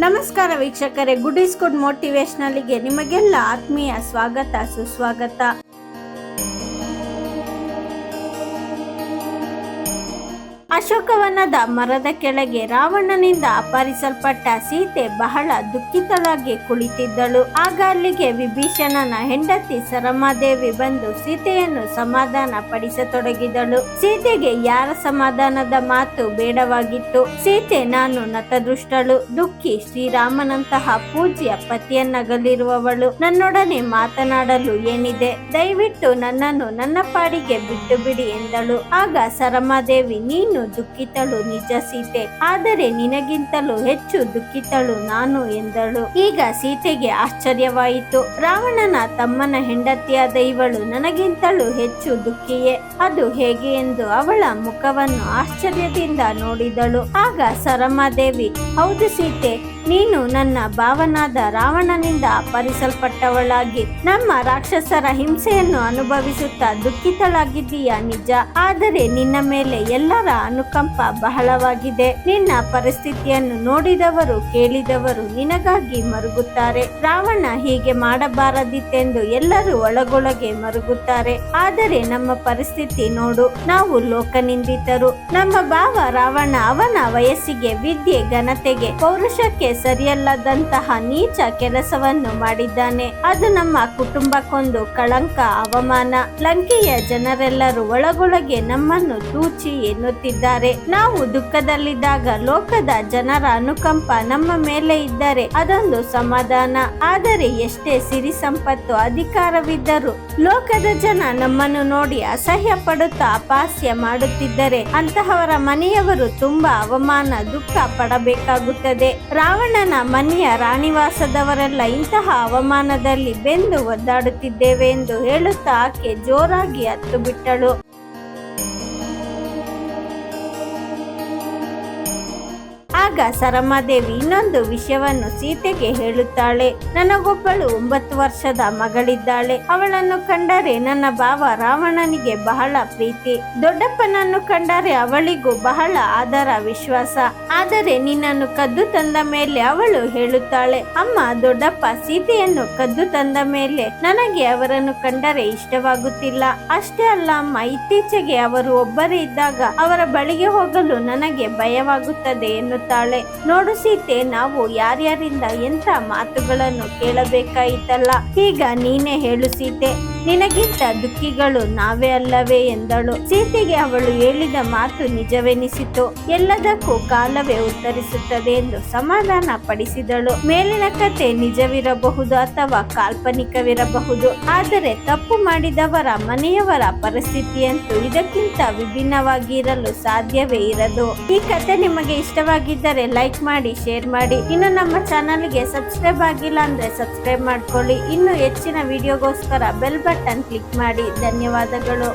ನಮಸ್ಕಾರ ವೀಕ್ಷಕರೇ, good is good ಮೋಟಿವೇಶನಲ್ಗೆ ನಿಮಗೆಲ್ಲ ಆತ್ಮೀಯ ಸ್ವಾಗತ ಸುಸ್ವಾಗತ. ಅಶೋಕವನದ ಮರದ ಕೆಳಗೆ ರಾವಣನಿಂದ ಅಪಹರಿಸಲ್ಪಟ್ಟ ಸೀತೆ ಬಹಳ ದುಃಖಿತಳಾಗಿ ಕುಳಿತಿದ್ದಳು. ಆಗ ಅಲ್ಲಿಗೆ ವಿಭೀಷಣನ ಹೆಂಡತಿ ಸರಮಾದೇವಿ ಬಂದು ಸೀತೆಯನ್ನು ಸಮಾಧಾನ ಪಡಿಸತೊಡಗಿದಳು. ಸೀತೆಗೆ ಯಾರ ಸಮಾಧಾನದ ಮಾತು ಬೇಡವಾಗಿತ್ತು. ಸೀತೆ, ನಾನು ನತದೃಷ್ಟಳು, ದುಃಖಿ, ಶ್ರೀರಾಮನಂತಹ ಪೂಜ್ಯ ಪತಿಯನ್ನಗಲಿರುವವಳು, ನನ್ನೊಡನೆ ಮಾತನಾಡಲು ಏನಿದೆ, ದಯವಿಟ್ಟು ನನ್ನನ್ನು ನನ್ನ ಪಾಡಿಗೆ ಬಿಟ್ಟು ಬಿಡಿ ಎಂದಳು. ಆಗ ಸರಮಾದೇವಿ, ನೀನು ದುಃಖಿತಳು ನಿಜ ಸೀತೆ, ಆದರೆ ನಿನಗಿಂತಲೂ ಹೆಚ್ಚು ದುಃಖಿತಳು ನಾನು ಎಂದಳು. ಈಗ ಸೀತೆಗೆ ಆಶ್ಚರ್ಯವಾಯಿತು. ರಾವಣನ ತಮ್ಮನ ಹೆಂಡತಿಯಾದ ಇವಳು ನನಗಿಂತಲೂ ಹೆಚ್ಚು ದುಃಖಿಯೇ, ಅದು ಹೇಗೆ ಎಂದು ಅವಳ ಮುಖವನ್ನು ಆಶ್ಚರ್ಯದಿಂದ ನೋಡಿದಳು. ಆಗ ಸರಮಾದೇವಿ, ಹೌದು ಸೀತೆ, ನೀನು ನನ್ನ ಭಾವನಾದ ರಾವಣನಿಂದ ಅಪಹರಿಸಲ್ಪಟ್ಟವಳಾಗಿ ನಮ್ಮ ರಾಕ್ಷಸರ ಹಿಂಸೆಯನ್ನು ಅನುಭವಿಸುತ್ತಾ ದುಃಖಿತಳಾಗಿದ್ದೀಯ ನಿಜ, ಆದರೆ ನಿನ್ನ ಮೇಲೆ ಎಲ್ಲರ ಅನುಕಂಪ ಬಹಳವಾಗಿದೆ. ನಿನ್ನ ಪರಿಸ್ಥಿತಿಯನ್ನು ನೋಡಿದವರು ಕೇಳಿದವರು ನಿನಗಾಗಿ ಮರುಗುತ್ತಾರೆ. ರಾವಣ ಹೀಗೆ ಮಾಡಬಾರದಿತ್ತೆಂದು ಎಲ್ಲರೂ ಒಳಗೊಳಗೆ ಮರುಗುತ್ತಾರೆ. ಆದರೆ ನಮ್ಮ ಪರಿಸ್ಥಿತಿ ನೋಡು, ನಾವು ಲೋಕನಿಂದಿತರು. ನಮ್ಮ ಭಾವ ರಾವಣ ಅವನ ವಯಸ್ಸಿಗೆ, ವಿದ್ಯೆ, ಘನತೆಗೆ, ಪೌರುಷಕ್ಕೆ ಸರಿಯಲ್ಲದಂತಹ ನೀಚ ಕೆಲಸವನ್ನು ಮಾಡಿದ್ದಾನೆ. ಅದು ನಮ್ಮ ಕುಟುಂಬಕ್ಕೊಂದು ಕಳಂಕ, ಅವಮಾನ. ಲಂಕೆಯ ಜನರೆಲ್ಲರೂ ಒಳಗೊಳಗೆ ನಮ್ಮನ್ನು ತೂಚಿ ಎನ್ನುತ್ತಿದ್ದಾರೆ. ನಾವು ದುಃಖದಲ್ಲಿದ್ದಾಗ ಲೋಕದ ಜನರ ಅನುಕಂಪ ನಮ್ಮ ಮೇಲೆ ಇದ್ದರೆ ಅದೊಂದು ಸಮಾಧಾನ. ಆದರೆ ಎಷ್ಟೇ ಸಿರಿ ಸಂಪತ್ತು ಅಧಿಕಾರವಿದ್ದರೂ ಲೋಕದ ಜನ ನಮ್ಮನ್ನು ನೋಡಿ ಅಸಹ್ಯ ಪಡುತ್ತಾ ಅಪಹಾಸ್ಯ ಮಾಡುತ್ತಿದ್ದರೆ ಅಂತಹವರ ಮನೆಯವರು ತುಂಬಾ ಅವಮಾನ, ದುಃಖ ಪಡಬೇಕಾಗುತ್ತದೆ. ರಾವಣನ ಮನೆಯ ರಾಣಿವಾಸದವರೆಲ್ಲ ಇಂತಹ ಅವಮಾನದಲ್ಲಿ ಬೆಂದು ಒದ್ದಾಡುತ್ತಿದ್ದೇವೆ ಎಂದು ಹೇಳುತ್ತಾ ಆಕೆ ಜೋರಾಗಿ ಹತ್ತು ಬಿಟ್ಟಳು. ಆಗ ಸರಮಾದೇವಿ ಇನ್ನೊಂದು ವಿಷಯವನ್ನು ಸೀತೆಗೆ ಹೇಳುತ್ತಾಳೆ. ನನಗೊಬ್ಬಳು 9 ವರ್ಷದ ಮಗಳಿದ್ದಾಳೆ. ಅವಳನ್ನು ಕಂಡರೆ ನನ್ನ ಭಾವ ರಾವಣನಿಗೆ ಬಹಳ ಪ್ರೀತಿ. ದೊಡ್ಡಪ್ಪನನ್ನು ಕಂಡರೆ ಅವಳಿಗೂ ಬಹಳ ಆದರ, ವಿಶ್ವಾಸ. ಆದರೆ ನಿನ್ನನ್ನು ಕದ್ದು ತಂದ ಮೇಲೆ ಅವಳು ಹೇಳುತ್ತಾಳೆ, ಅಮ್ಮ, ದೊಡ್ಡಪ್ಪ ಸೀತೆಯನ್ನು ಕದ್ದು ತಂದ ಮೇಲೆ ನನಗೆ ಅವರನ್ನು ಕಂಡರೆ ಇಷ್ಟವಾಗುತ್ತಿಲ್ಲ. ಅಷ್ಟೇ ಅಲ್ಲ ಅಮ್ಮ, ಇತ್ತೀಚೆಗೆ ಅವರು ಒಬ್ಬರೇ ಇದ್ದಾಗ ಅವರ ಬಳಿಗೆ ಹೋಗಲು ನನಗೆ ಭಯವಾಗುತ್ತದೆ ಎನ್ನುತ್ತಾಳೆ. ನೋಡು ಸೀತೆ, ನಾವು ಯಾರ್ಯಾರಿಂದ ಎಂಥ ಮಾತುಗಳನ್ನು ಕೇಳಬೇಕಾಯಿತಲ್ಲ. ಈಗ ನೀನೇ ಹೇಳು ಸೀತೆ, ನಿನಗಿಂತ ದುಃಖಿಗಳು ನಾವೇ ಅಲ್ಲವೇ ಎಂದಳು. ಸೀತೆಗೆ ಅವಳು ಹೇಳಿದ ಮಾತು ನಿಜವೆನಿಸಿತು. ಎಲ್ಲದಕ್ಕೂ ಕಾಲವೇ ಉತ್ತರಿಸುತ್ತದೆ ಎಂದು ಸಮಾಧಾನ ಪಡಿಸಿದಳು. ಮೇಲಿನ ಕತೆ ನಿಜವಿರಬಹುದು ಅಥವಾ ಕಾಲ್ಪನಿಕವಿರಬಹುದು, ಆದರೆ ತಪ್ಪು ಮಾಡಿದವರ ಮನೆಯವರ ಪರಿಸ್ಥಿತಿಯಂತೂ ಇದಕ್ಕಿಂತ ವಿಭಿನ್ನವಾಗಿ ಇರಲು ಸಾಧ್ಯವೇ ಇರದು. ಈ ಕತೆ ನಿಮಗೆ ಇಷ್ಟವಾಗಿದ್ದರೆ ಲೈಕ್ ಮಾಡಿ, ಶೇರ್ ಮಾಡಿ. ಇನ್ನು ನಮ್ಮ ಚಾನಲ್ಗೆ ಸಬ್ಸ್ಕ್ರೈಬ್ ಆಗಿಲ್ಲ ಅಂದ್ರೆ ಸಬ್ಸ್ಕ್ರೈಬ್ ಮಾಡ್ಕೊಳ್ಳಿ. ಇನ್ನು ಹೆಚ್ಚಿನ ವಿಡಿಯೋಗೋಸ್ಕರ ಬೆಲ್ ಬಟನ್ ಕ್ಲಿಕ್ ಮಾಡಿ. ಧನ್ಯವಾದಗಳು.